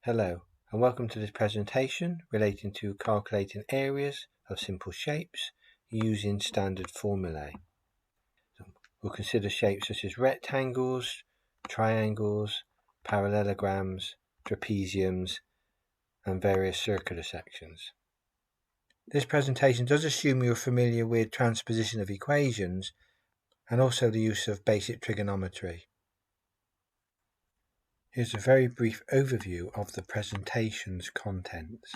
Hello, and welcome to this presentation relating to calculating areas of simple shapes using standard formulae. We'll consider shapes such as rectangles, triangles, parallelograms, trapeziums, and various circular sections. This presentation does assume you're familiar with transposition of equations and also the use of basic trigonometry. Here's a very brief overview of the presentation's contents.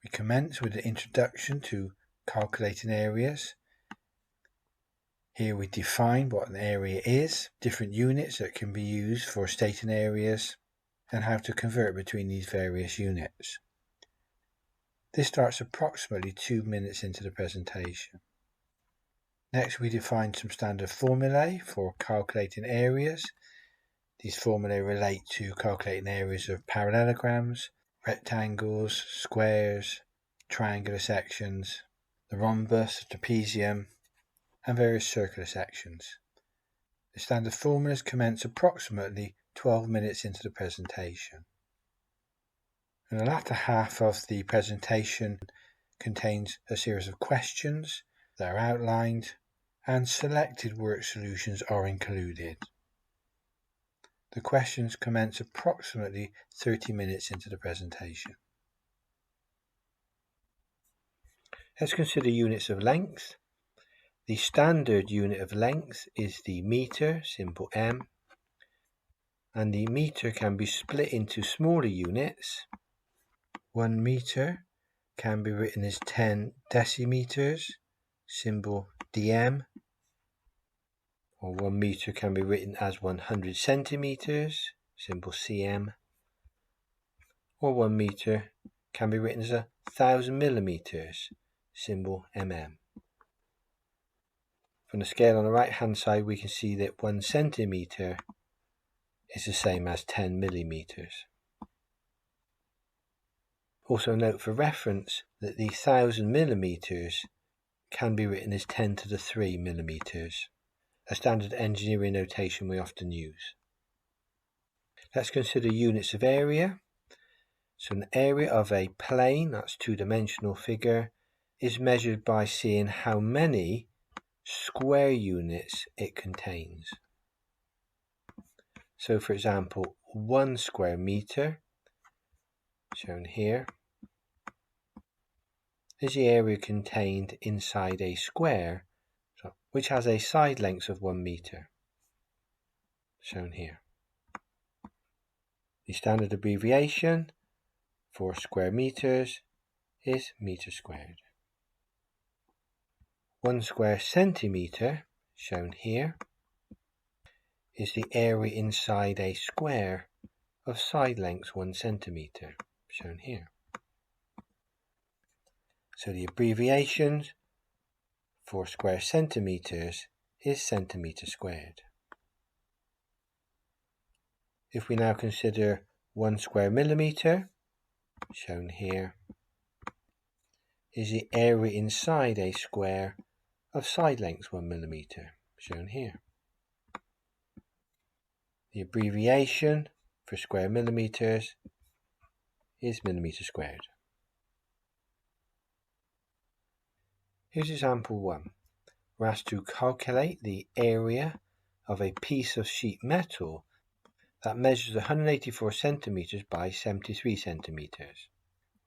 We commence with the introduction to calculating areas. Here we define what an area is, different units that can be used for stating areas, and how to convert between these various units. This starts approximately 2 minutes into the presentation. Next, we define some standard formulae for calculating areas. These formulae relate to calculating areas of parallelograms, rectangles, squares, triangular sections, the rombus, the trapezium, and various circular sections. The standard formulas commence approximately 12 minutes into the presentation. And the latter half of the presentation contains a series of questions that are outlined, and selected work solutions are included. The questions commence approximately 30 minutes into the presentation. Let's consider units of length. The standard unit of length is the meter, simple m, and the meter can be split into smaller units. 1 meter can be written as 10 decimeters, symbol dm, or 1 meter can be written as 100 centimeters, symbol cm, or 1 meter can be written as 1,000 millimeters, symbol mm. From the scale on the right hand side we can see that 1 centimeter is the same as 10 millimeters. Also note for reference that the 1,000 millimeters can be written as 10 to the 3 millimeters, a standard engineering notation we often use. Let's consider units of area. So an area of a plane, that's two-dimensional figure, is measured by seeing how many square units it contains. So for example, 1 square meter, shown here, is the area contained inside a square which has a side length of 1 meter, shown here. The standard abbreviation for square meters is meter squared. 1 square centimeter, shown here, is the area inside a square of side length 1 centimeter, shown here. So the abbreviation for square centimeters is centimeter squared. If we now consider 1 square millimeter, shown here, is the area inside a square of side length 1 millimeter, shown here. The abbreviation for square millimeters is millimeter squared. Here's example 1. We're asked to calculate the area of a piece of sheet metal that measures 184 centimeters by 73 centimeters.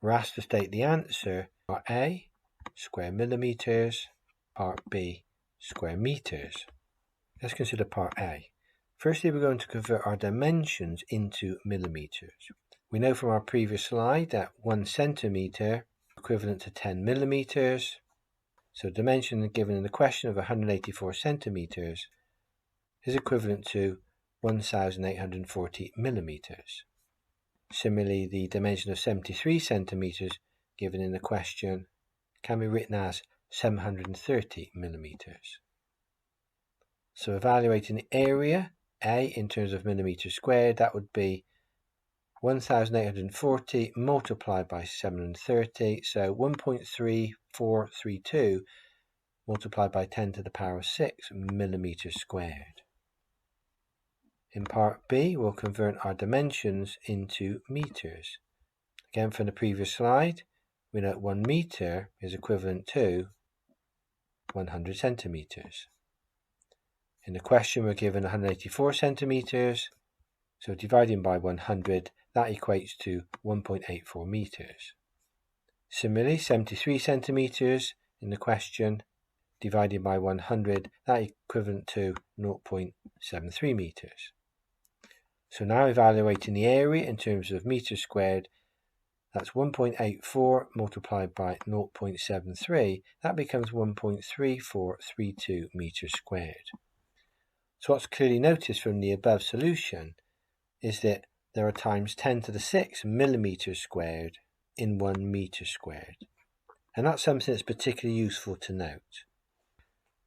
We're asked to state the answer: part A, square millimeters, part B, square meters. Let's consider part A. Firstly, we're going to convert our dimensions into millimeters. We know from our previous slide that 1 centimeter is equivalent to 10 millimeters. So dimension given in the question of 184 centimeters is equivalent to 1,840 millimeters. Similarly, the dimension of 73 centimeters given in the question can be written as 730 millimeters. So evaluating the area A in terms of millimeters squared, that would be 1,840 multiplied by 730, so 1.3432 multiplied by 10 to the power of 6 millimeters squared. In part B, we'll convert our dimensions into meters. Again, from the previous slide, we know that 1 meter is equivalent to 100 centimeters. In the question, we're given 184 centimeters, so dividing by 100, that equates to 1.84 meters. Similarly, 73 centimeters in the question, divided by 100, that equivalent to 0.73 meters. So now evaluating the area in terms of meters squared, that's 1.84 multiplied by 0.73, that becomes 1.3432 meters squared. So what's clearly noticed from the above solution is that there are times 10 to the 6 millimeters squared in 1 meter squared. And that's something that's particularly useful to note.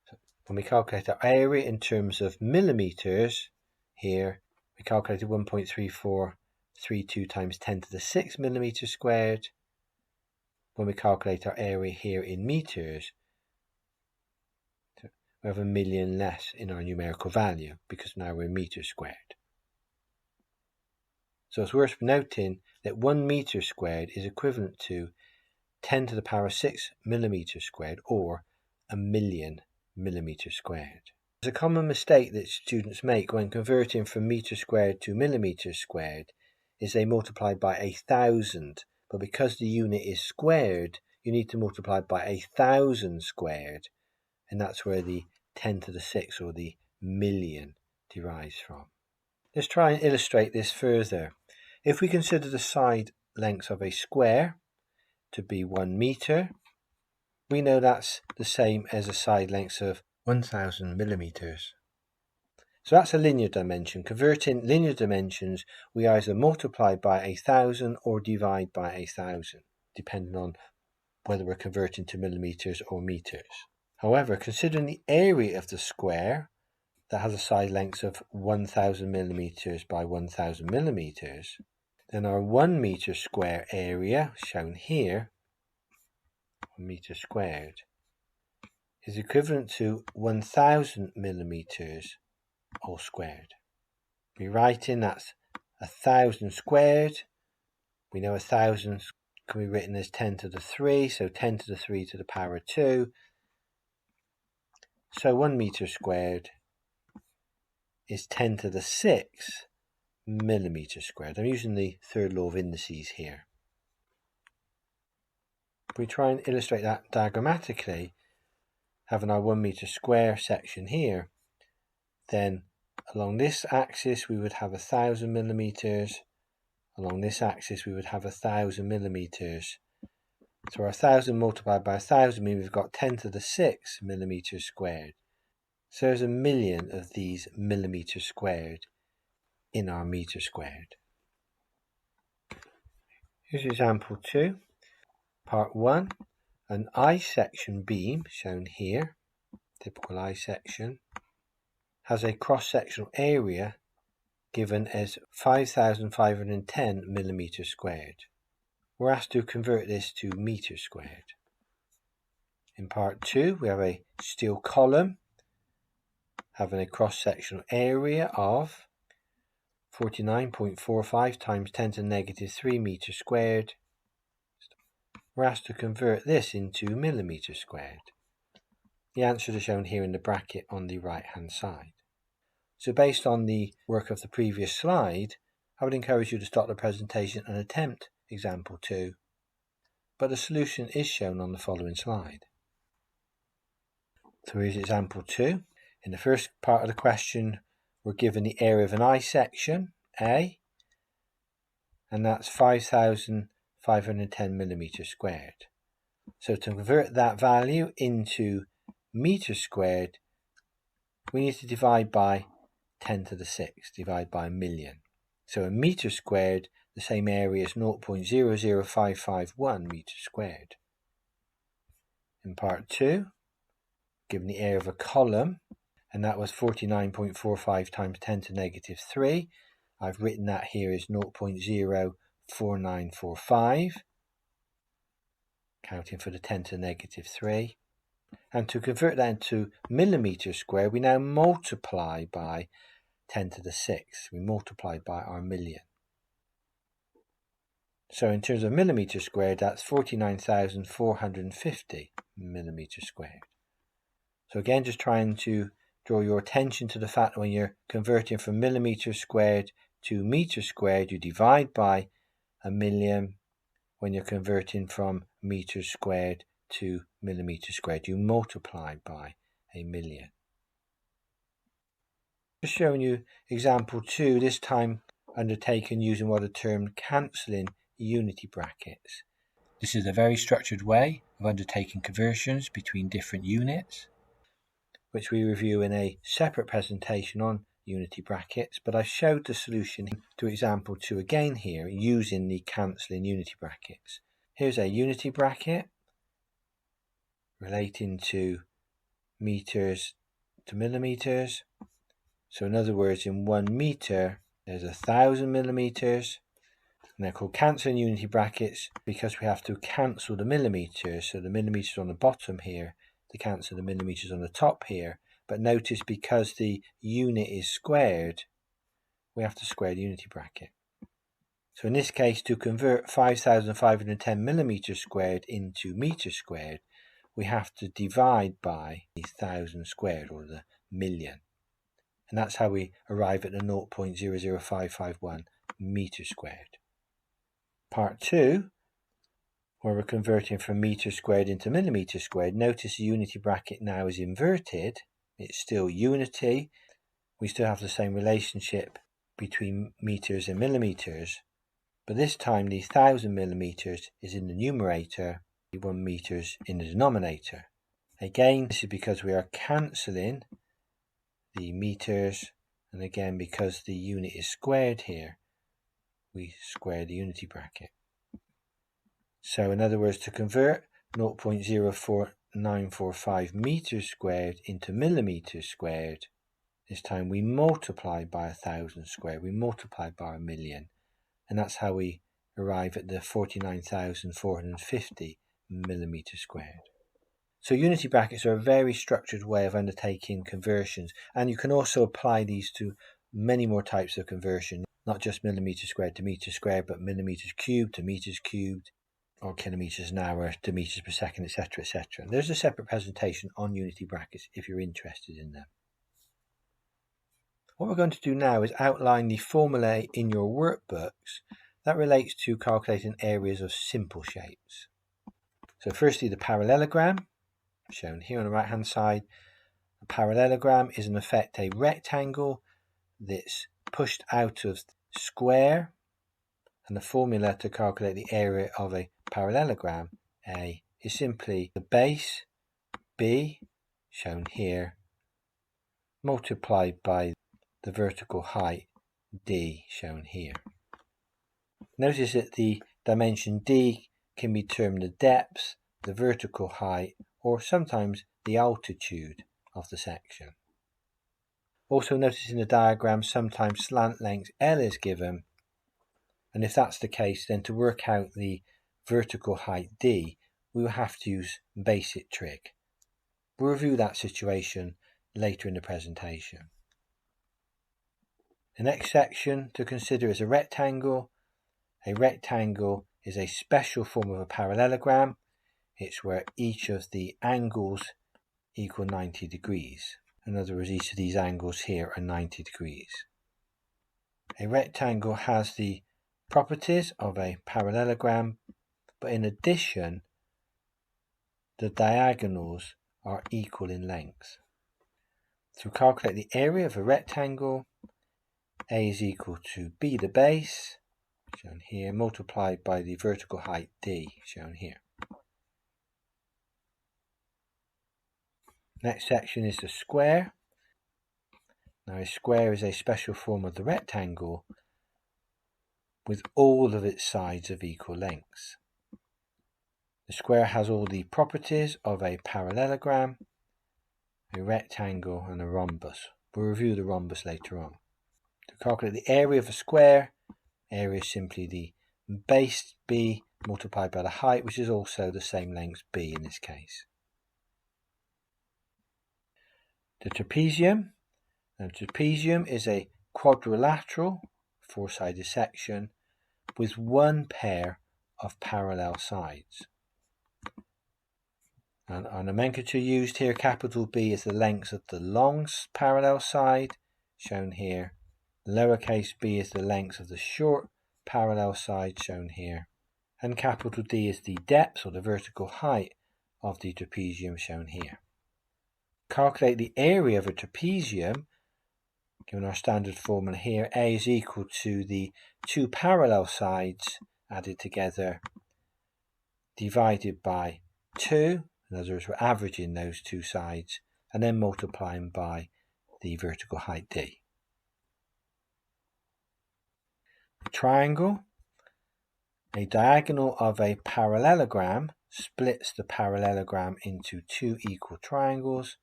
So when we calculate our area in terms of millimeters, here we calculated 1.3432 times 10 to the 6 millimeters squared. When we calculate our area here in meters, we have 1 million less in our numerical value because now we're meters squared. So it's worth noting that 1 meter squared is equivalent to 10 to the power 6 millimeters squared, or 1 million millimeters squared. There's a common mistake that students make when converting from meter squared to millimeters squared is they multiply by 1,000, but because the unit is squared, you need to multiply by 1,000 squared, and that's where the 10 to the 6 or the million derives from. Let's try and illustrate this further. If we consider the side length of a square to be 1 meter, we know that's the same as a side length of 1,000 millimeters. So that's a linear dimension. Converting linear dimensions, we either multiply by 1,000 or divide by 1,000, depending on whether we're converting to millimeters or meters. However, considering the area of the square that has a side length of 1,000 millimeters by 1,000 millimeters, then our 1 meter square area, shown here, 1 meter squared, is equivalent to 1,000 millimeters all squared. We write in that's 1,000 squared. We know 1,000 can be written as 10 to the 3, so 10 to the 3 to the power 2. So 1 meter squared is 10 to the 6 millimeters squared. I'm using the third law of indices here. If we try and illustrate that diagrammatically, having our 1 meter square section here, then along this axis we would have 1,000 millimeters, along this axis we would have 1,000 millimeters. So our 1,000 multiplied by 1,000 means we've got 10 to the 6 millimeters squared. So there's 1 million of these millimeters squared in our meter squared. Here's example 2. Part 1, an I-section beam, shown here, typical I-section, has a cross-sectional area given as 5,510 millimeters squared. We're asked to convert this to meters squared. In part 2, we have a steel column having a cross-sectional area of 49.45 times 10 to the negative 3 meters squared. We're asked to convert this into millimeters squared. The answers are shown here in the bracket on the right hand side. So based on the work of the previous slide, I would encourage you to stop the presentation and attempt example 2, but the solution is shown on the following slide. So here's example 2. In the first part of the question, we're given the area of an I-section, A, and that's 5,510 millimeters squared. So to convert that value into meters squared, we need to divide by 10 to the 6, divide by 1 million. So a meter squared, the same area is 0.00551 meters squared. In part 2, given the area of a column, and that was 49.45 times 10 to the negative 3. I've written that here as 0.04945, counting for the 10 to the negative 3. And to convert that into millimeters squared, we now multiply by 10 to the 6th. We multiply by our million. So in terms of millimetres squared, that's 49,450 millimetres squared. So again, just trying to draw your attention to the fact that when you're converting from millimetres squared to metres squared, you divide by a million. When you're converting from metres squared to millimetres squared, you multiply by a million. Just showing you example 2, this time undertaken using what are termed cancelling unity brackets. This is a very structured way of undertaking conversions between different units, which we review in a separate presentation on unity brackets, but I showed the solution to example 2 again here using the cancelling unity brackets. Here's a unity bracket relating to metres to millimetres. So in other words, in 1 metre there's 1,000 millimetres, and they're called cancelling unity brackets because we have to cancel the millimetres. So the millimetres on the bottom here to cancel the millimetres on the top here. But notice, because the unit is squared, we have to square the unity bracket. So in this case, to convert 5,510 millimetres squared into metres squared, we have to divide by the 1,000 squared, or the million. And that's how we arrive at the 0.00551 metres squared. Part 2, where we're converting from metres squared into millimetres squared, notice the unity bracket now is inverted. It's still unity. We still have the same relationship between metres and millimetres, but this time the 1,000 millimetres is in the numerator, the 1 metres in the denominator. Again, this is because we are cancelling the metres, and again because the unit is squared here, we square the unity bracket. So in other words, to convert 0.04945 metres squared into millimetres squared, this time we multiply by 1,000 squared, we multiply by a million, and that's how we arrive at the 49,450 millimetres squared. So unity brackets are a very structured way of undertaking conversions, and you can also apply these to many more types of conversion, not just millimetres squared to metres squared, but millimetres cubed to metres cubed, or kilometres an hour to metres per second, etc., etc. There's a separate presentation on unity brackets if you're interested in them. What we're going to do now is outline the formulae in your workbooks that relates to calculating areas of simple shapes. So firstly, the parallelogram, shown here on the right hand side. A parallelogram is in effect a rectangle that's pushed out of square, and the formula to calculate the area of a parallelogram, A, is simply the base, B, shown here, multiplied by the vertical height, D, shown here. Notice that the dimension D can be termed the depth, the vertical height, or sometimes the altitude of the section. Also notice in the diagram sometimes slant length L is given, and if that's the case, then to work out the vertical height D, we will have to use basic trig. We'll review that situation later in the presentation. The next section to consider is a rectangle. A rectangle is a special form of a parallelogram. It's where each of the angles equal 90 degrees. In other words, each of these angles here are 90 degrees. A rectangle has the properties of a parallelogram, but in addition, the diagonals are equal in length. To calculate the area of a rectangle, A is equal to B, the base, shown here, multiplied by the vertical height D, shown here. Next section is the square. Now a square is a special form of the rectangle with all of its sides of equal lengths. The square has all the properties of a parallelogram, a rectangle and a rhombus. We'll review the rhombus later on. To calculate the area of a square, area is simply the base B multiplied by the height, which is also the same length B in this case. The trapezium. Now, trapezium is a quadrilateral, four-sided section, with one pair of parallel sides. And our nomenclature used here, capital B is the length of the long parallel side, shown here. Lowercase b is the length of the short parallel side, shown here. And capital D is the depth or the vertical height of the trapezium, shown here. Calculate the area of a trapezium, given our standard formula here. A is equal to the two parallel sides added together divided by 2. In other words, we're averaging those two sides and then multiplying by the vertical height D. A triangle. A diagonal of a parallelogram splits the parallelogram into two equal triangles.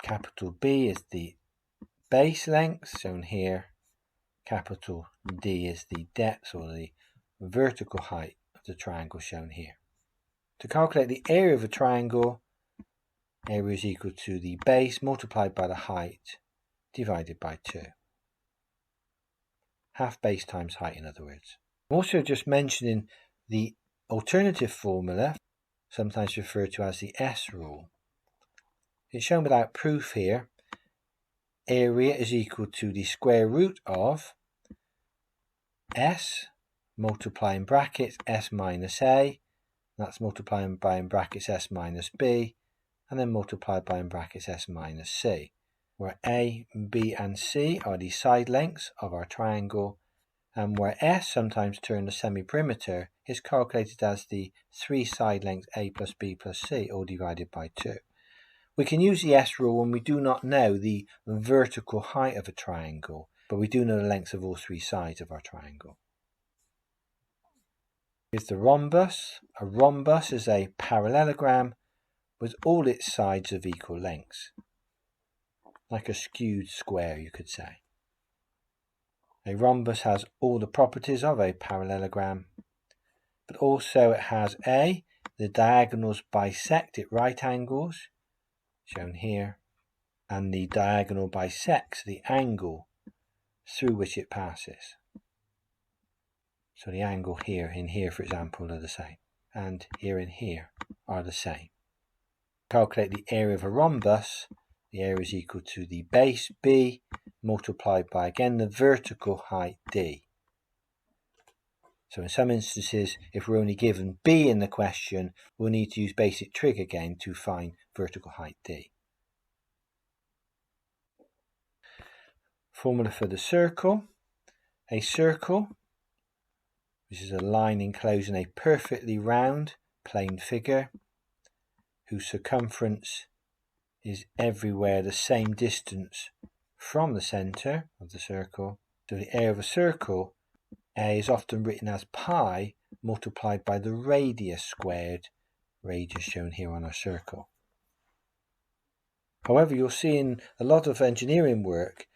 Capital B is the base length, shown here. Capital D is the depth or the vertical height of the triangle, shown here. To calculate the area of a triangle, area is equal to the base multiplied by the height divided by 2. Half base times height, in other words. I'm also just mentioning the alternative formula, sometimes referred to as the S rule. It's shown without proof here. Area is equal to the square root of S, multiply in brackets S minus A, that's multiplying by in brackets S minus B, and then multiplied by in brackets S minus C, where A, B and C are the side lengths of our triangle, and where S, sometimes termed the semi-perimeter, is calculated as the three side lengths A plus B plus C, all divided by 2. We can use the S rule when we do not know the vertical height of a triangle, but we do know the length of all three sides of our triangle. Here's the rhombus. A rhombus is a parallelogram with all its sides of equal lengths, like a skewed square, you could say. A rhombus has all the properties of a parallelogram, but also it has A, the diagonals bisect at right angles, shown here, and the diagonal bisects the angle through which it passes. So the angle here and here, for example, are the same, and here and here are the same. Calculate the area of a rhombus. The area is equal to the base B multiplied by, again, the vertical height D. So in some instances, if we're only given B in the question, we'll need to use basic trig again to find vertical height D. Formula for the circle. A circle, which is a line enclosing a perfectly round plane figure, whose circumference is everywhere the same distance from the centre of the circle. So the area of a circle, A, is often written as pi multiplied by the radius squared, radius shown here on our circle. However, you'll see in a lot of engineering work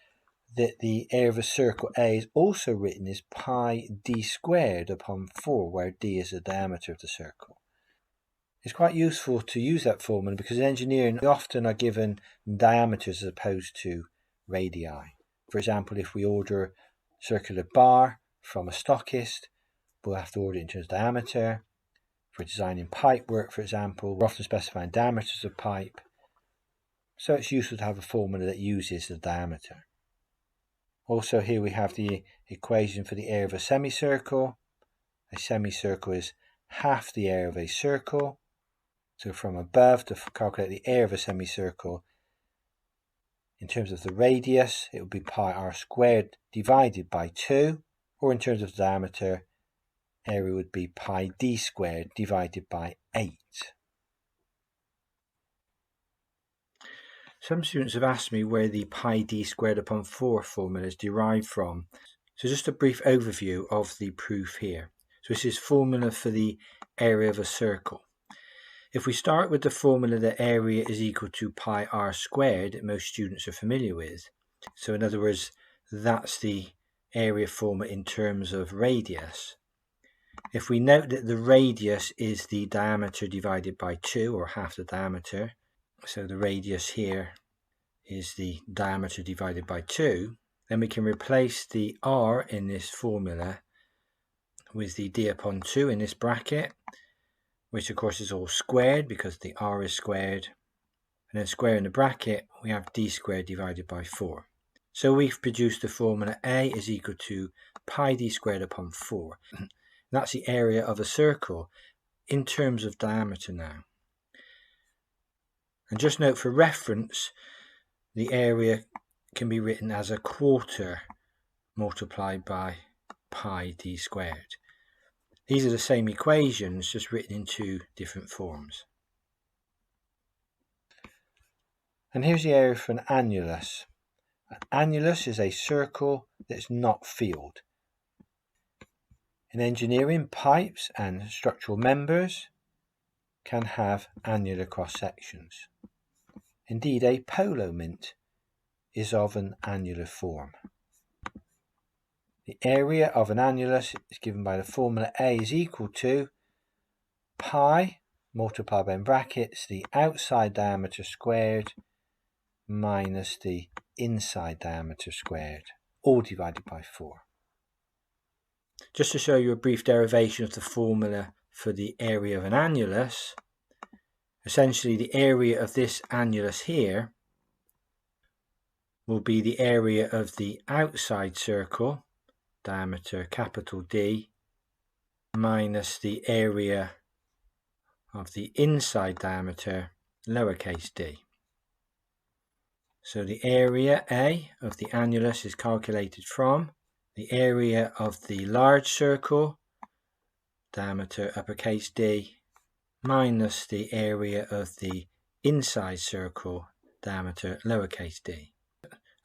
that the area of a circle A is also written as pi d squared upon 4, where d is the diameter of the circle. It's quite useful to use that formula because in engineering we often are given diameters as opposed to radii. For example, if we order a circular bar from a stockist, we'll have to order it in terms of diameter. For designing pipe work, for example, we're often specifying diameters of pipe. So it's useful to have a formula that uses the diameter. Also here we have the equation for the area of a semicircle. A semicircle is half the area of a circle. So from above, to calculate the area of a semicircle, in terms of the radius, it would be pi r squared divided by 2, or in terms of the diameter, area would be pi d squared divided by 8. Some students have asked me where the pi d squared upon 4 formula is derived from. So just a brief overview of the proof here. So this is formula for the area of a circle. If we start with the formula that area is equal to pi r squared that most students are familiar with, so in other words, that's the area formula in terms of radius. If we note that the radius is the diameter divided by 2, or half the diameter, so the radius here is the diameter divided by 2, then we can replace the r in this formula with the d upon 2 in this bracket, which of course is all squared because the r is squared. And then square in the bracket, we have d squared divided by 4. So we've produced the formula A is equal to pi d squared upon 4. That's the area of a circle in terms of diameter now. And just note for reference, the area can be written as a quarter multiplied by pi d squared. These are the same equations, just written in two different forms. And here's the area for an annulus. An annulus is a circle that's not filled. In engineering, pipes and structural members can have annular cross-sections. Indeed, a polo mint is of an annular form. The area of an annulus is given by the formula A is equal to pi multiplied by in brackets the outside diameter squared minus the inside diameter squared, all divided by 4. Just to show you a brief derivation of the formula for the area of an annulus, essentially the area of this annulus here will be the area of the outside circle, diameter capital D, minus the area of the inside diameter, lowercase d. So the area A of the annulus is calculated from the area of the large circle, diameter uppercase D, minus the area of the inside circle, diameter lowercase d.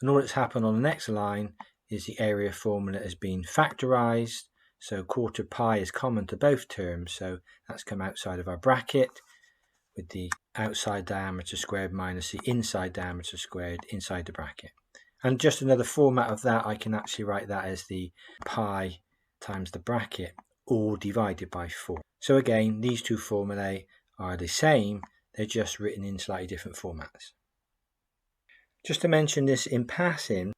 And all that's happened on the next line is the area formula has been factorised, so quarter pi is common to both terms, so that's come outside of our bracket with the outside diameter squared minus the inside diameter squared inside the bracket. And just another format of that, I can actually write that as the pi times the bracket, all divided by 4. So again, these two formulae are the same, they're just written in slightly different formats. Just to mention this in passing,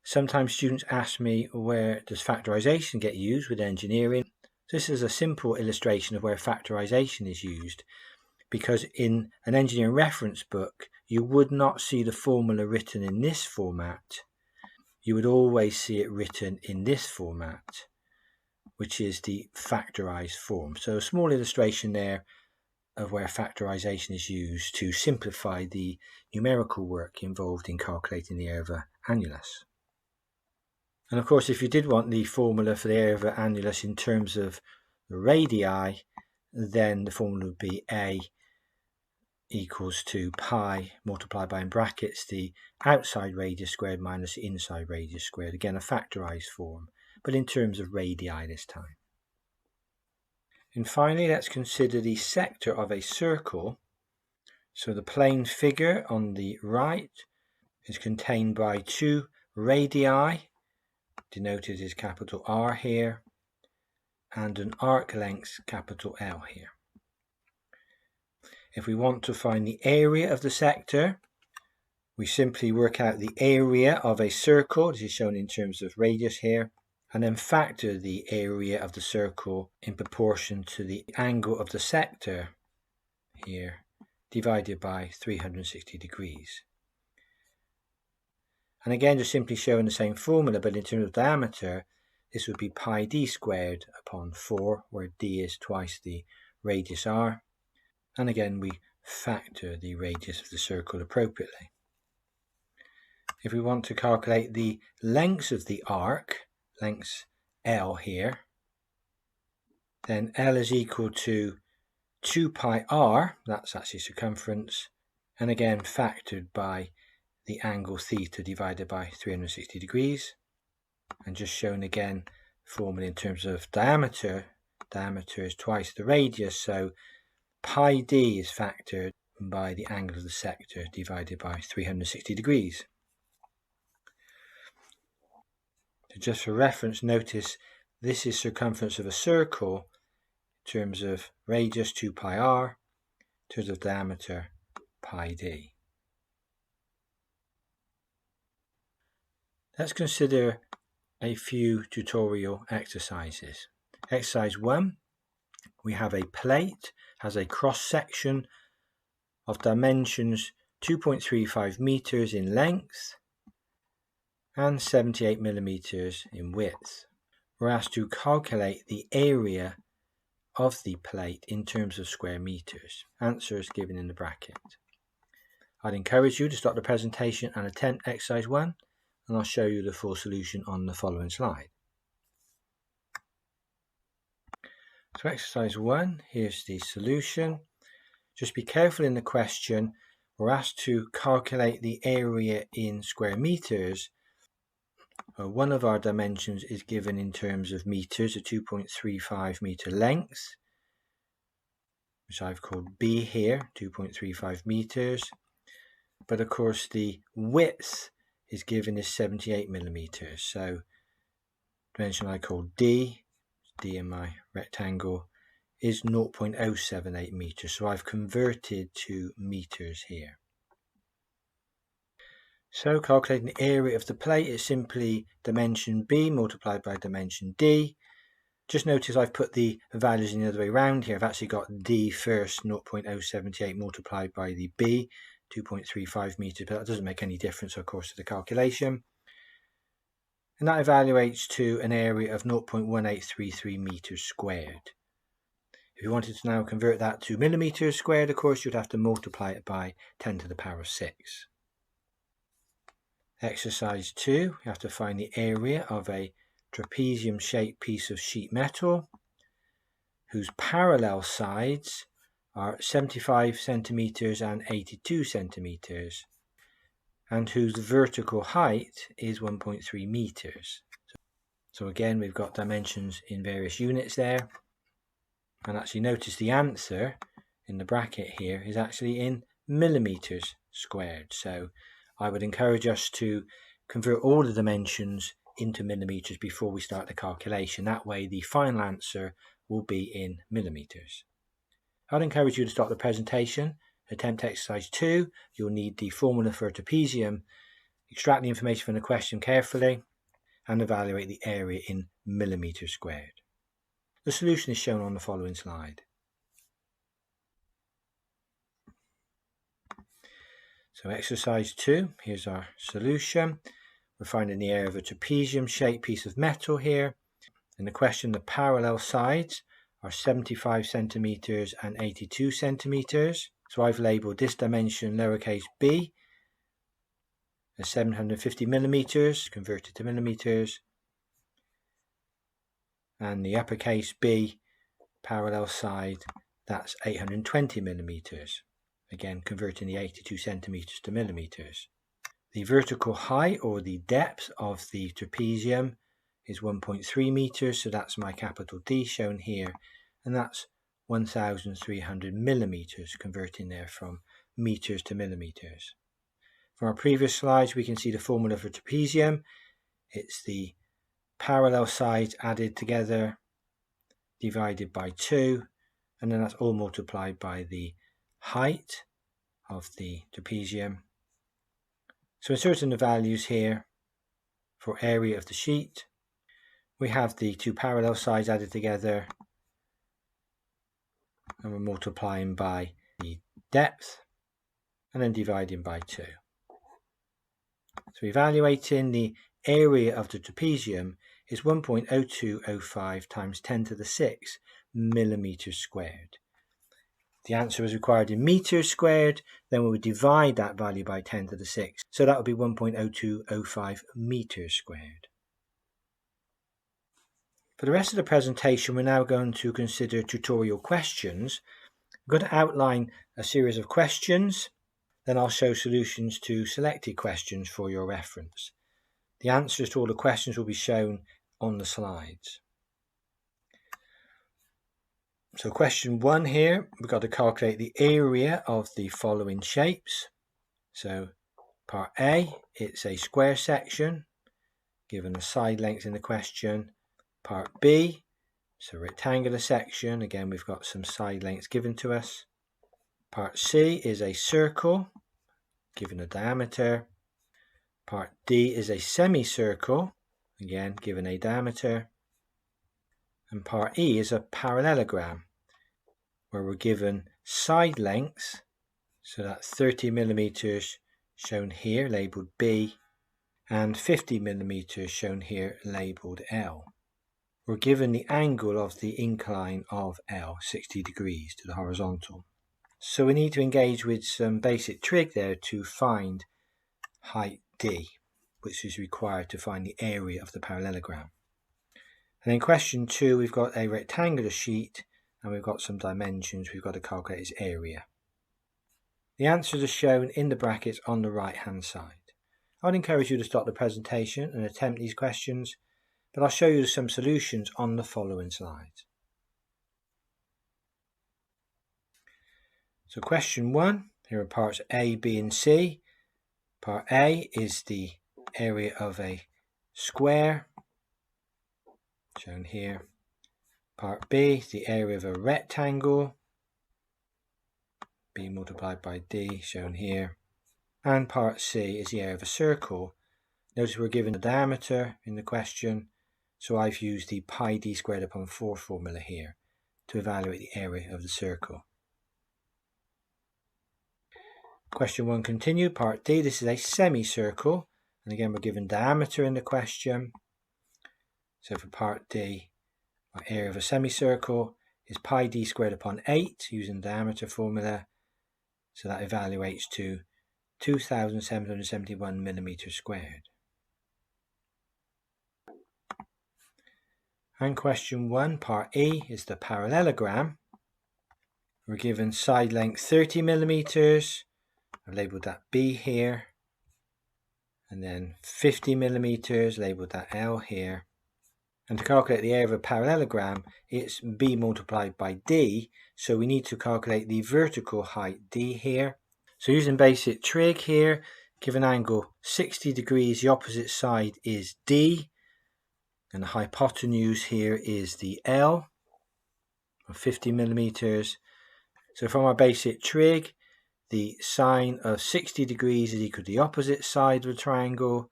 sometimes students ask me, where does factorisation get used with engineering? This is a simple illustration of where factorisation is used, because in an engineering reference book, you would not see the formula written in this format. You would always see it written in this format, which is the factorised form. So a small illustration there of where factorisation is used to simplify the numerical work involved in calculating the area of an annulus. And of course, if you did want the formula for the area of an annulus in terms of the radii, then the formula would be A equals to pi multiplied by in brackets the outside radius squared minus the inside radius squared. Again, a factorised form, but in terms of radii this time. And finally, let's consider the sector of a circle. So the plane figure on the right is contained by two radii, denoted as capital R here, and an arc length capital L here. If we want to find the area of the sector, we simply work out the area of a circle, this is shown in terms of radius here, and then factor the area of the circle in proportion to the angle of the sector here, divided by 360 degrees. And again, just simply showing the same formula, but in terms of diameter, this would be pi d squared upon 4, where d is twice the radius r. And again, we factor the radius of the circle appropriately. If we want to calculate the lengths of the arc, length L here, then L is equal to 2 pi r, that's actually circumference, and again factored by the angle theta divided by 360 degrees. And just shown again, formula in terms of diameter, diameter is twice the radius, so pi d is factored by the angle of the sector divided by 360 degrees. So just for reference, notice this is circumference of a circle in terms of radius 2 pi r, in terms of diameter pi d. Let's consider a few tutorial exercises. Exercise 1, we have a plate, has a cross section of dimensions 2.35 meters in length and 78 millimeters in width. We're asked to calculate the area of the plate in terms of square meters. Answers given in the bracket. I'd encourage you to start the presentation and attempt exercise 1, and I'll show you the full solution on the following slide. So exercise 1, here's the solution. Just be careful in the question. We're asked to calculate the area in square meters. One of our dimensions is given in terms of meters, a 2.35 meter length, which I've called B here, 2.35 meters. But of course the width is given as 78 millimeters. So dimension I call D in my rectangle, is 0.078 meters. So I've converted to meters here. So calculating the area of the plate is simply dimension B multiplied by dimension D. Just notice I've put the values in the other way around here. I've actually got D first, 0.078 multiplied by the B, 2.35 meters, but that doesn't make any difference, of course, to the calculation. And that evaluates to an area of 0.1833 meters squared. If you wanted to now convert that to millimeters squared, of course, you'd have to multiply it by 10 to the power of 6. Exercise 2, you have to find the area of a trapezium-shaped piece of sheet metal whose parallel sides are 75 centimeters and 82 centimeters and whose vertical height is 1.3 meters. So again, we've got dimensions in various units there, and actually notice the answer in the bracket here is actually in millimeters squared. So I would encourage us to convert all the dimensions into millimeters before we start the calculation. That way the final answer will be in millimeters. I'd encourage you to start the presentation. Attempt exercise 2. You'll need the formula for a trapezium. Extract the information from the question carefully and evaluate the area in millimeters squared. The solution is shown on the following slide. So exercise 2, here's our solution. We're finding the area of a trapezium-shaped piece of metal here. In the question, the parallel sides are 75 centimeters and 82 centimeters. So I've labelled this dimension lowercase b as 750 millimeters, converted to millimeters. And the uppercase B parallel side, that's 820 millimeters. Again, converting the 82 centimeters to millimeters. The vertical height or the depth of the trapezium is 1.3 meters, so that's my capital D shown here, and that's 1,300 millimeters, converting there from meters to millimeters. From our previous slides, we can see the formula for trapezium. It's the parallel sides added together, divided by 2, and then that's all multiplied by the height of the trapezium. So inserting the values here for area of the sheet, we have the two parallel sides added together, and we're multiplying by the depth and then dividing by 2. So evaluating the area of the trapezium is 1.0205 times 10 to the 6 millimeters squared. The answer is required in meters squared, then we would divide that value by 10 to the 6. So that would be 1.0205 meters squared. For the rest of the presentation, we're now going to consider tutorial questions. I'm going to outline a series of questions, then I'll show solutions to selected questions for your reference. The answers to all the questions will be shown on the slides. So question 1 here, we've got to calculate the area of the following shapes. So part A, it's a square section, given the side length in the question. Part B, it's a rectangular section, again we've got some side lengths given to us. Part C is a circle, given a diameter. Part D is a semicircle, again given a diameter. And part E is a parallelogram, where we're given side lengths, so that's 30 millimeters shown here, labelled B, and 50 millimeters shown here, labelled L. We're given the angle of the incline of L, 60 degrees to the horizontal. So we need to engage with some basic trig there to find height D, which is required to find the area of the parallelogram. And in question 2, we've got a rectangular sheet and we've got some dimensions. We've got to calculate its area. The answers are shown in the brackets on the right hand side. I'd encourage you to stop the presentation and attempt these questions, but I'll show you some solutions on the following slides. So question 1, here are parts A, B and C. Part A is the area of a square, shown here. Part B is the area of a rectangle, B multiplied by D, shown here. And part C is the area of a circle. Notice we're given the diameter in the question, so I've used the pi d squared upon 4 formula here to evaluate the area of the circle. Question 1 continued, part D, this is a semicircle, and again we're given diameter in the question. So for part D, our area of a semicircle is pi d squared upon 8 using diameter formula, so that evaluates to 2,771 millimeters squared. And question 1, part E, is the parallelogram. We're given side length 30 millimeters. I've labelled that B here. And then 50 millimeters, labelled that L here. And to calculate the area of a parallelogram, it's B multiplied by D. So we need to calculate the vertical height D here. So using basic trig here, given angle 60 degrees, the opposite side is D. And the hypotenuse here is the L, of 50 millimeters. So from our basic trig, the sine of 60 degrees is equal to the opposite side of the triangle.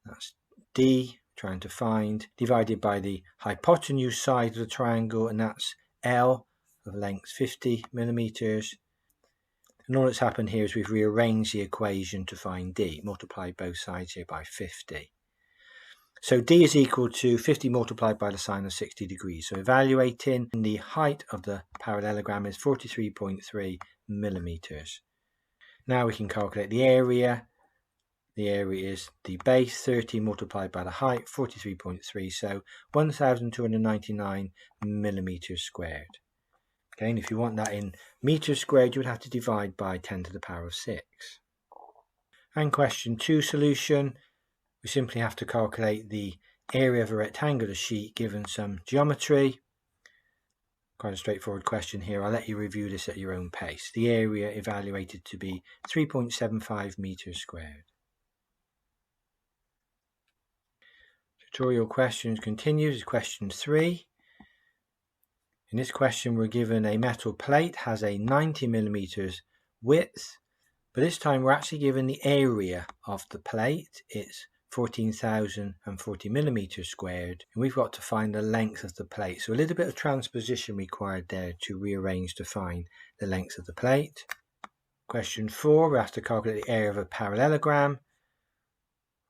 That's D, trying to find, divided by the hypotenuse side of the triangle, and that's L, of length 50 millimeters. And all that's happened here is we've rearranged the equation to find D, multiplied both sides here by 50. So D is equal to 50 multiplied by the sine of 60 degrees. So evaluating the height of the parallelogram is 43.3 millimeters. Now we can calculate the area. The area is the base 30 multiplied by the height, 43.3, so 1,299 millimeters squared. Okay, and if you want that in meters squared, you would have to divide by 10 to the power of 6. And question 2 solution. We simply have to calculate the area of a rectangular sheet given some geometry. Quite a straightforward question here. I'll let you review this at your own pace. The area evaluated to be 3.75 meters squared. Tutorial questions continues. Question 3. In this question we're given a metal plate, has a 90 millimeters width, but this time we're actually given the area of the plate. It's 14,040 millimeters squared, and we've got to find the length of the plate. So a little bit of transposition required there to rearrange to find the length of the plate. Question 4, we have to calculate the area of a parallelogram.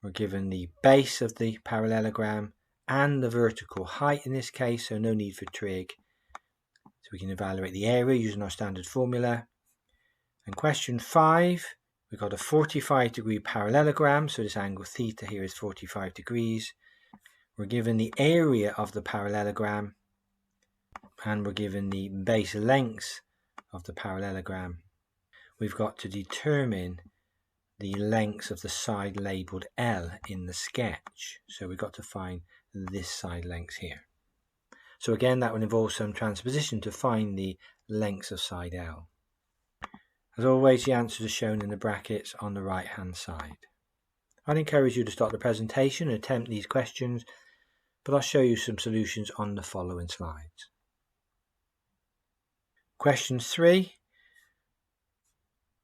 We're given the base of the parallelogram and the vertical height in this case, so no need for trig. So we can evaluate the area using our standard formula. And question 5, we've got a 45 degree parallelogram, so this angle theta here is 45 degrees. We're given the area of the parallelogram and we're given the base length of the parallelogram. We've got to determine the length of the side labelled L in the sketch. So we've got to find this side length here. So again, that will involve some transposition to find the length of side L. As always, the answers are shown in the brackets on the right hand side. I'd encourage you to start the presentation and attempt these questions, but I'll show you some solutions on the following slides. Question 3.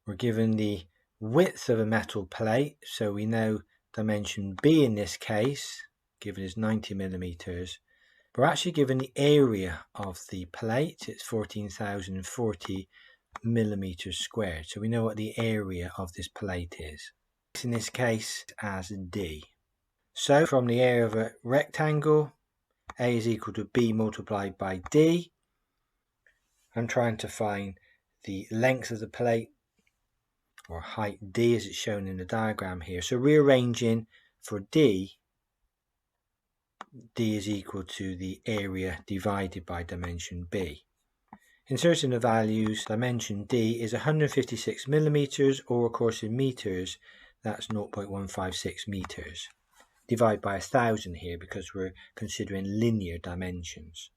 We're given the width of a metal plate, so we know dimension B in this case, given as 90 millimeters, we're actually given the area of the plate. It's 14,040 millimeters squared. So we know what the area of this plate is. In this case, as D. So from the area of a rectangle, A is equal to B multiplied by D. I'm trying to find the length of the plate, or height D as it's shown in the diagram here. So rearranging for D is equal to the area divided by dimension B. Inserting the values, dimension D is 156 millimeters, or of course in meters, that's 0.156 meters. Divide by 1,000 here because we're considering linear dimensions.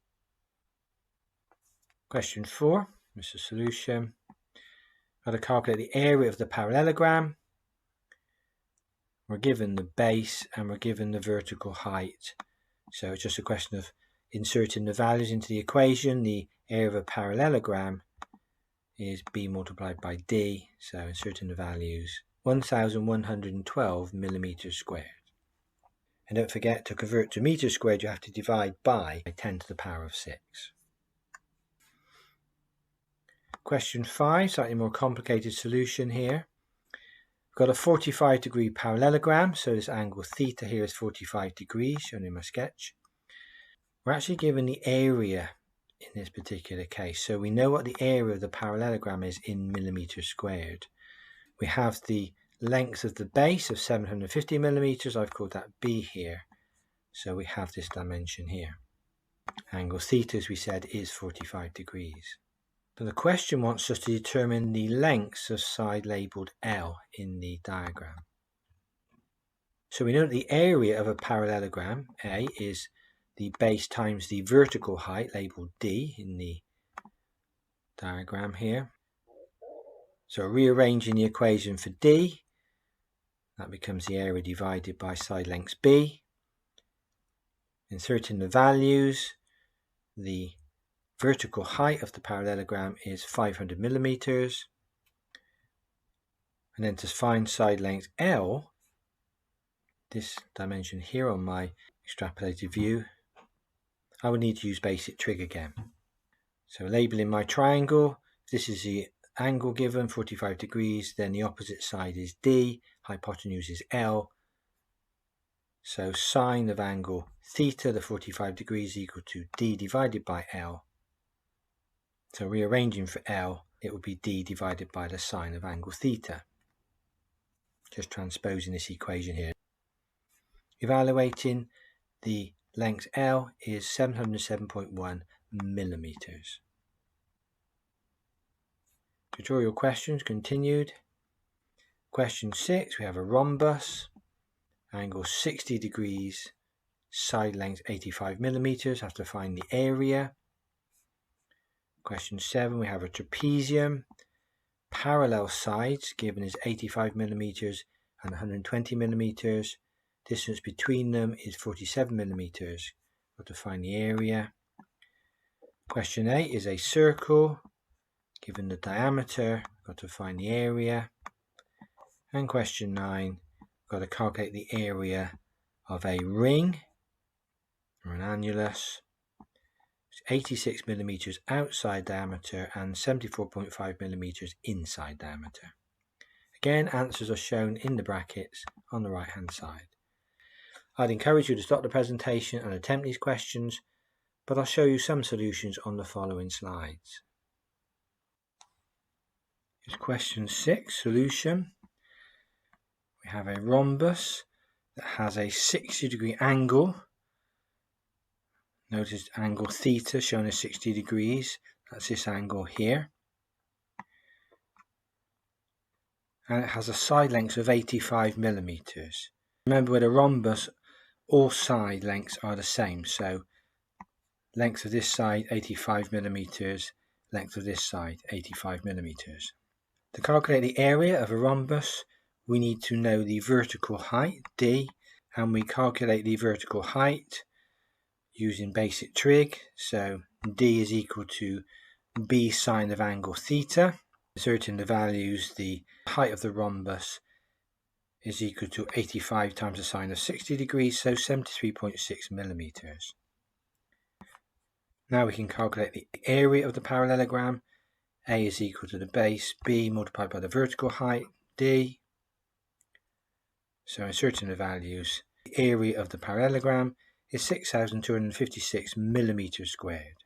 Question 4, this is a solution. Got to calculate the area of the parallelogram. We're given the base and we're given the vertical height. So it's just a question of inserting the values into the equation. The area of a parallelogram is B multiplied by D. So inserting the values, 1,112 millimeters squared. And don't forget, to convert to meters squared, you have to divide by 10 to the power of 6. Question 5, slightly more complicated solution here. We've got a 45-degree parallelogram, so this angle theta here is 45 degrees, shown in my sketch. We're actually given the area in this particular case, so we know what the area of the parallelogram is in millimeters squared. We have the length of the base of 750 millimeters, I've called that B here, so we have this dimension here. Angle theta, as we said, is 45 degrees. So the question wants us to determine the lengths of side labelled L in the diagram. So we know that the area of a parallelogram, A, is the base times the vertical height, labelled D in the diagram here. So rearranging the equation for D, that becomes the area divided by side length B. Inserting the values, the vertical height of the parallelogram is 500 millimeters. And then to find side length L, this dimension here on my extrapolated view, I would need to use basic trig again. So labelling my triangle, this is the angle given, 45 degrees, then the opposite side is D, hypotenuse is L. So sine of angle theta, the 45 degrees, equal to D divided by L. So rearranging for L, it would be D divided by the sine of angle theta. Just transposing this equation here. Evaluating the length L is 707.1 millimeters. Tutorial questions continued. Question 6, we have a rhombus, angle 60 degrees, side length 85 millimeters, have to find the area. Question 7, we have a trapezium, parallel sides given as 85 millimeters and 120 millimeters. Distance between them is 47 millimeters. Got to find the area. Question 8 is a circle, given the diameter, got to find the area. And question 9, got to calculate the area of a ring or an annulus. 86 millimeters outside diameter and 74.5 millimeters inside diameter. Again, answers are shown in the brackets on the right hand side. I'd encourage you to stop the presentation and attempt these questions, but I'll show you some solutions on the following slides. Here's question 6, solution. We have a rhombus that has a 60-degree angle. Notice angle theta shown as 60 degrees. That's this angle here. And it has a side length of 85 millimeters. Remember, with a rhombus, all side lengths are the same. So length of this side 85 millimeters, length of this side 85 millimeters. To calculate the area of a rhombus, we need to know the vertical height, D, and we calculate the vertical height using basic trig. So D is equal to B sine of angle theta. Inserting the values, the height of the rhombus is equal to 85 times the sine of 60 degrees, so 73.6 millimeters. Now we can calculate the area of the parallelogram. A is equal to the base B multiplied by the vertical height D. So inserting the values, the area of the parallelogram is 6,256 millimeters squared.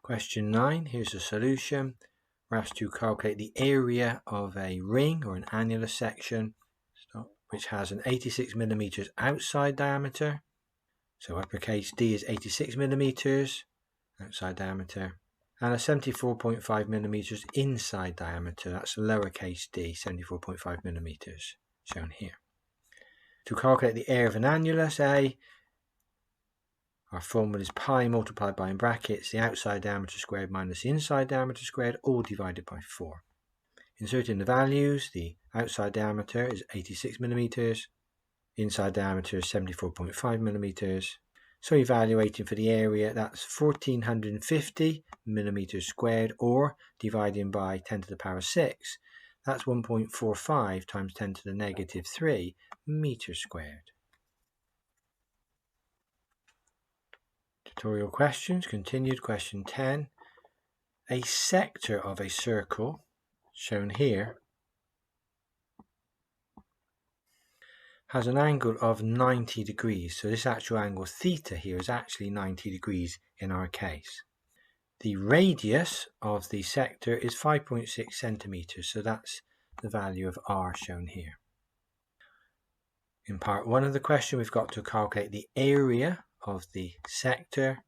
Question 9, here's the solution. We're asked to calculate the area of a ring or an annular section which has an 86 millimeters outside diameter. So uppercase D is 86 millimeters outside diameter, and a 74.5 millimeters inside diameter. That's lowercase d, 74.5 millimeters, shown here. To calculate the area of an annulus A, our formula is pi multiplied by, in brackets, the outside diameter squared minus the inside diameter squared, all divided by 4. Inserting the values, the outside diameter is 86 millimeters, inside diameter is 74.5 millimeters. So evaluating for the area, that's 1450 millimeters squared, or dividing by 10 to the power 6, that's 1.45 times 10 to the negative 3 meters squared. Tutorial questions continued. Question 10. A sector of a circle, shown here, has an angle of 90 degrees. So this actual angle theta here is actually 90 degrees in our case. The radius of the sector is 5.6 centimeters. So that's the value of r shown here. In part 1 of the question, we've got to calculate the area of the sector.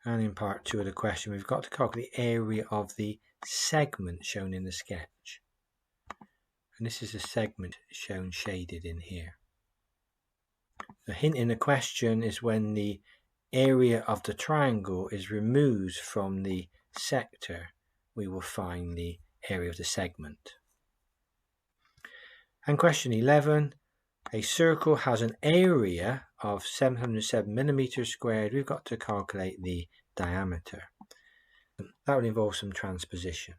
And in part 2 of the question, we've got to calculate the area of the segment shown in the sketch. And this is a segment shown shaded in here. The hint in the question is when the area of the triangle is removed from the sector, we will find the area of the segment. And question 11, a circle has an area of 707 millimeters squared. We've got to calculate the diameter. That will involve some transposition.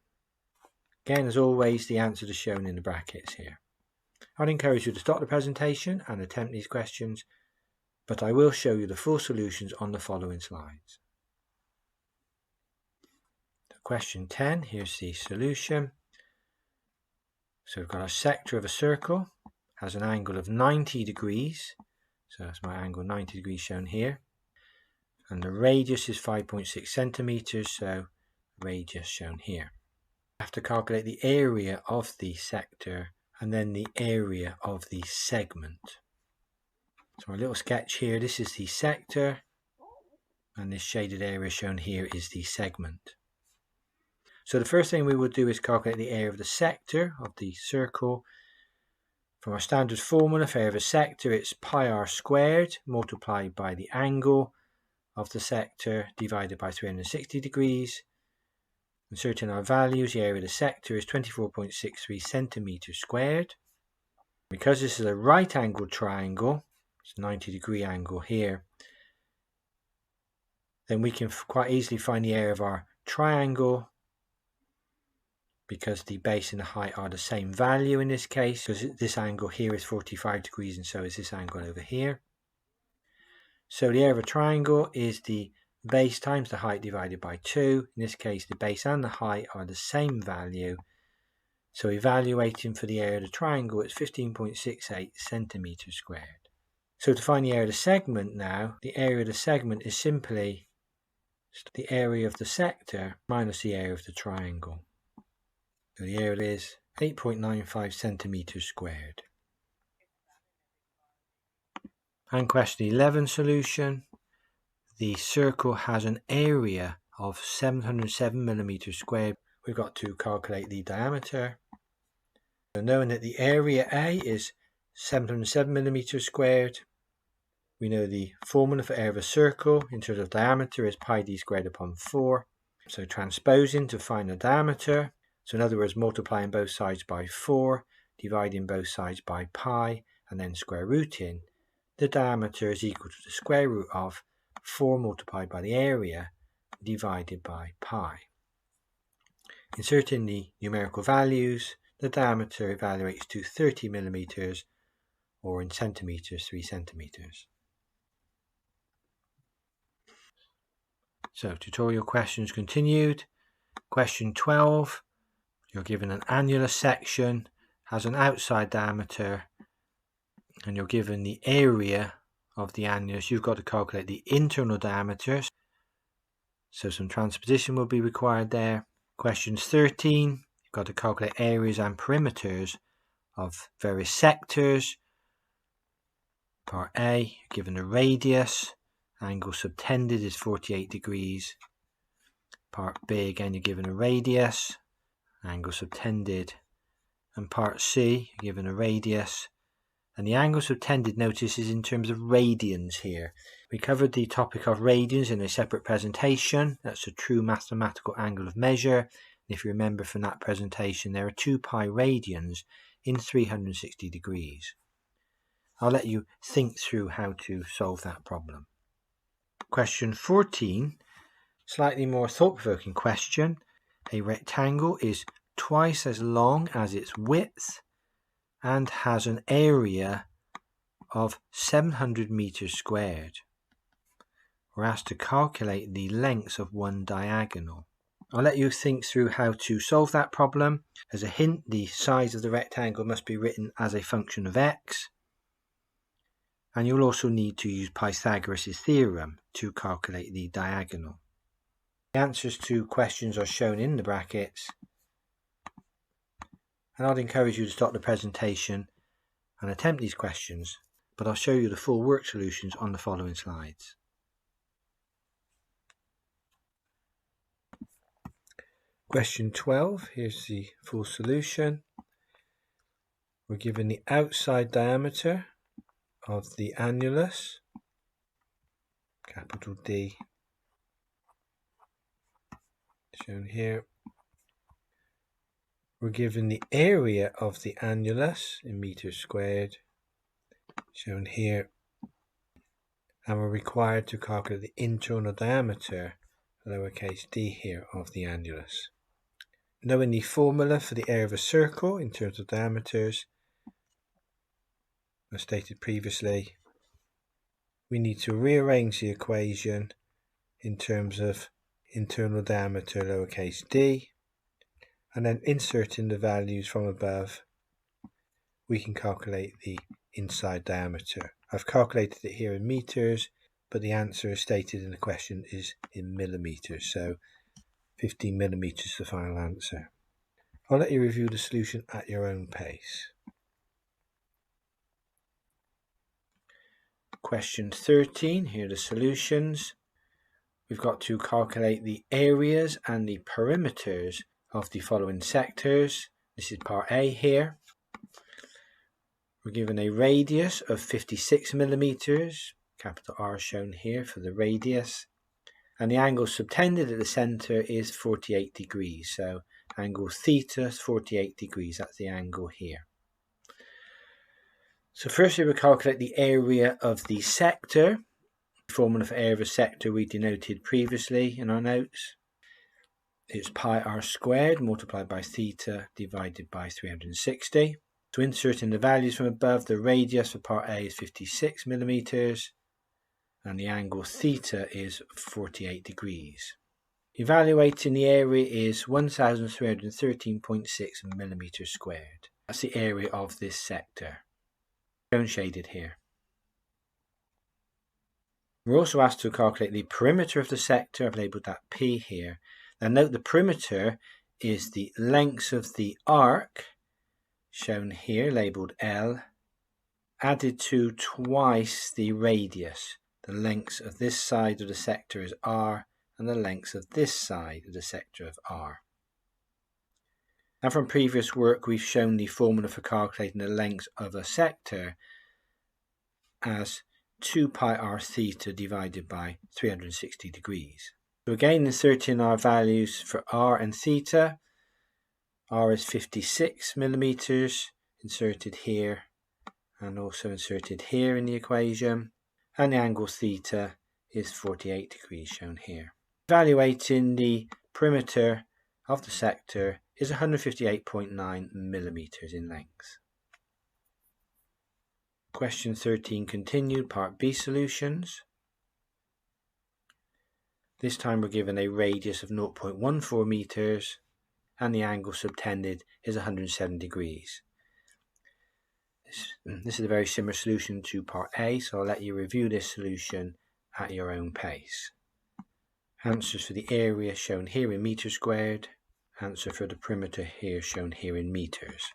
Again, as always, the answers are shown in the brackets here. I'd encourage you to stop the presentation and attempt these questions, but I will show you the full solutions on the following slides. Question 10, here's the solution. So we've got a sector of a circle, has an angle of 90 degrees. So that's my angle 90 degrees shown here. And the radius is 5.6 centimeters, so radius shown here. I have to calculate the area of the sector and then the area of the segment. So our little sketch here, this is the sector, and this shaded area shown here is the segment. So the first thing we will do is calculate the area of the sector of the circle. From our standard formula for area of a sector, it's pi r squared multiplied by the angle of the sector divided by 360 degrees. Inserting our values, the area of the sector is 24.63 centimeters squared. Because this is a right angled triangle, it's a 90-degree angle here, then we can quite easily find the area of our triangle, because the base and the height are the same value in this case, because this angle here is 45 degrees and so is this angle over here. So the area of a triangle is the base times the height divided by 2. In this case, the base and the height are the same value. So evaluating for the area of the triangle, it's 15.68 centimeters squared. So to find the area of the segment now, the area of the segment is simply the area of the sector minus the area of the triangle. So the area is 8.95 centimeters squared. And question 11 solution. The circle has an area of 707 millimeters squared. We've got to calculate the diameter. So knowing that the area A is 707 millimeters squared, we know the formula for area of a circle in terms of diameter is pi d squared upon 4. So transposing to find the diameter. So in other words, multiplying both sides by 4, dividing both sides by pi, and then square rooting, the diameter is equal to the square root of 4 multiplied by the area divided by pi. Inserting the numerical values, the diameter evaluates to 30 millimeters, or in centimeters, 3 centimeters. So tutorial questions continued. Question 12, you're given an annulus section, has an outside diameter, and you're given the area of the annulus. You've got to calculate the internal diameters, so some transposition will be required there. Questions 13, you've got to calculate areas and perimeters of various sectors. Part A, you're given a radius, angle subtended is 48 degrees. Part B, again you're given a radius, angle subtended. And part C, you're given a radius, and the angle subtended, notice, is in terms of radians here. We covered the topic of radians in a separate presentation. That's a true mathematical angle of measure. And if you remember from that presentation, there are 2 pi radians in 360 degrees. I'll let you think through how to solve that problem. Question 14, slightly more thought-provoking question. A rectangle is twice as long as its width and has an area of 700 meters squared. We're asked to calculate the lengths of one diagonal. I'll let you think through how to solve that problem. As a hint, the size of the rectangle must be written as a function of x. And you'll also need to use Pythagoras' theorem to calculate the diagonal. The answers to questions are shown in the brackets. And I'd encourage you to stop the presentation and attempt these questions, but I'll show you the full work solutions on the following slides. Question 12, here's the full solution. We're given the outside diameter of the annulus, capital D, shown here. We're given the area of the annulus in meters squared, shown here, and we're required to calculate the internal diameter, lowercase d here, of the annulus. Knowing the formula for the area of a circle in terms of diameters, as stated previously, we need to rearrange the equation in terms of internal diameter, lowercase d, and then inserting the values from above, we can calculate the inside diameter. I've calculated it here in meters, but the answer as stated in the question is in millimeters, so 15 millimeters is the final answer. I'll let you review the solution at your own pace. Question 13, here are the solutions. We've got to calculate the areas and the perimeters of the following sectors. This is part A here. We're given a radius of 56 millimeters, capital R shown here for the radius, and the angle subtended at the center is 48 degrees. So angle theta is 48 degrees, that's the angle here. So firstly we'll calculate the area of the sector. The formula for area of a sector we denoted previously in our notes. It's pi r squared multiplied by theta divided by 360. So inserting the values from above, the radius for part A is 56 millimeters and the angle theta is 48 degrees. Evaluating the area is 1313.6 millimeters squared. That's the area of this sector, shown shaded here. We're also asked to calculate the perimeter of the sector. I've labelled that P here. Now note the perimeter is the length of the arc, shown here, labelled L, added to twice the radius. The length of this side of the sector is R, and the length of this side of the sector of R. And from previous work, we've shown the formula for calculating the length of a sector as 2 pi r theta divided by 360 degrees. So again, inserting our values for r and theta. R is 56 millimeters, inserted here, and also inserted here in the equation. And the angle theta is 48 degrees, shown here. Evaluating the perimeter of the sector is 158.9 millimeters in length. Question 13 continued, part B solutions. This time we're given a radius of 0.14 meters and the angle subtended is 107 degrees. This is a very similar solution to part A, so I'll let you review this solution at your own pace. Answers for the area shown here in meters squared. Answer for the perimeter here shown here in meters.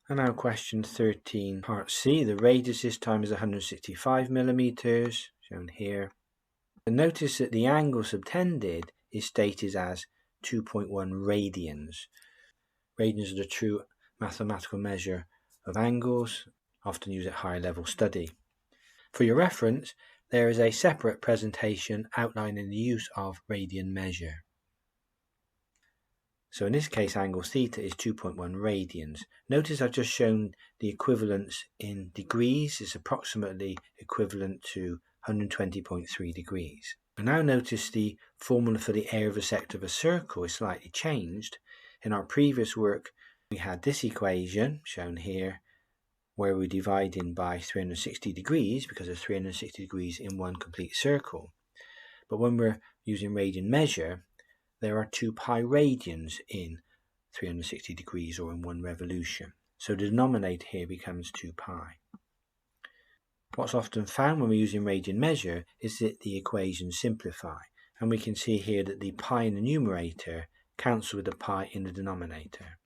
And now question 13, part C. The radius this time is 165 millimeters, shown here. And notice that the angle subtended is stated as 2.1 radians. Radians are the true mathematical measure of angles, often used at higher level study. For your reference, there is a separate presentation outlining the use of radian measure. So in this case, angle theta is 2.1 radians. Notice I've just shown the equivalence in degrees is approximately equivalent to 120.3 degrees. And now notice the formula for the area of a sector of a circle is slightly changed. In our previous work, we had this equation shown here, where we divide in by 360 degrees because there's 360 degrees in one complete circle. But when we're using radian measure, there are 2 pi radians in 360 degrees or in one revolution. So the denominator here becomes 2 pi. What's often found when we're using radian measure is that the equations simplify. And we can see here that the pi in the numerator cancels with the pi in the denominator.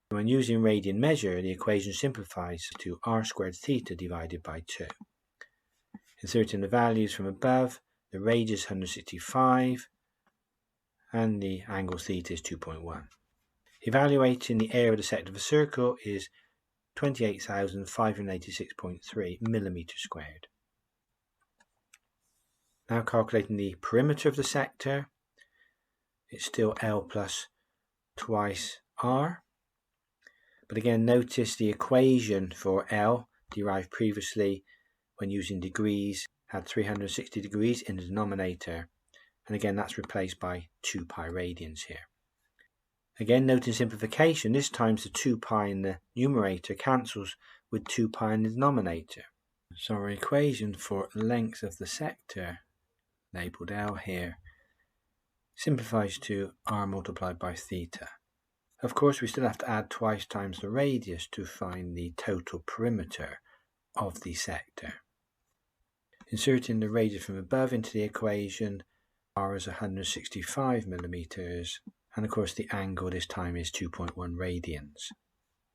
When using radian measure, the equation simplifies to r squared theta divided by 2. Inserting the values from above, the radius 165 and the angle theta is 2.1. Evaluating the area of the sector of a circle is 28,586.3 millimeters squared. Now calculating the perimeter of the sector, it's still L plus twice R. But again, notice the equation for L derived previously when using degrees had 360 degrees in the denominator. And again, that's replaced by 2 pi radians here. Again, noting simplification, this time the 2 pi in the numerator cancels with 2 pi in the denominator. So our equation for length of the sector, labelled L here, simplifies to r multiplied by theta. Of course, we still have to add twice times the radius to find the total perimeter of the sector. Inserting the radius from above into the equation, r is 165 millimeters, and of course the angle this time is 2.1 radians.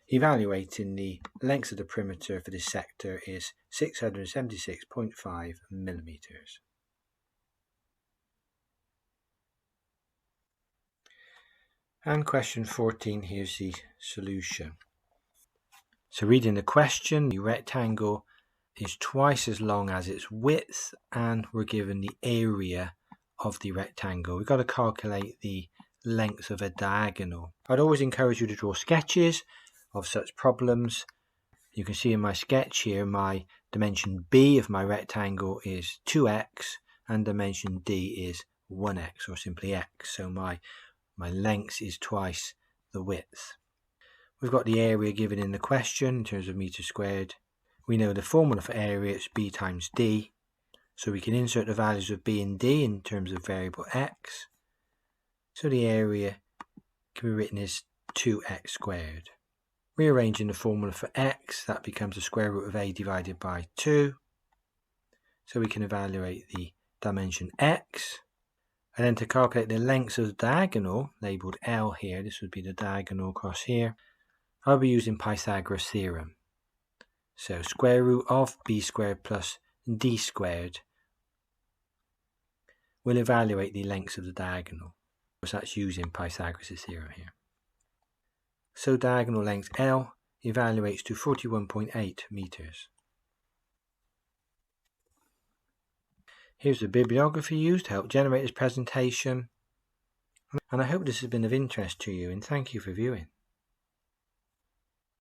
Evaluating the length of the perimeter for this sector is 676.5 millimeters. And question 14, here's the solution. So reading the question, the rectangle is twice as long as its width, and we're given the area of the rectangle. We've got to calculate the length of a diagonal. I'd always encourage you to draw sketches of such problems. You can see in my sketch here, my dimension B of my rectangle is 2x and dimension D is 1x, or simply x. So my length is twice the width. We've got the area given in the question in terms of meters squared. We know the formula for area is B times D. So we can insert the values of B and D in terms of variable x. So the area can be written as 2x squared. Rearranging the formula for x, that becomes the square root of a divided by 2. So we can evaluate the dimension x. And then to calculate the length of the diagonal, labelled L here, this would be the diagonal across here, I'll be using Pythagoras' theorem. So square root of b squared plus d squared will evaluate the length of the diagonal. So that's using Pythagoras' theorem here. So diagonal length L evaluates to 41.8 meters. Here's the bibliography used to help generate this presentation. And I hope this has been of interest to you, and thank you for viewing.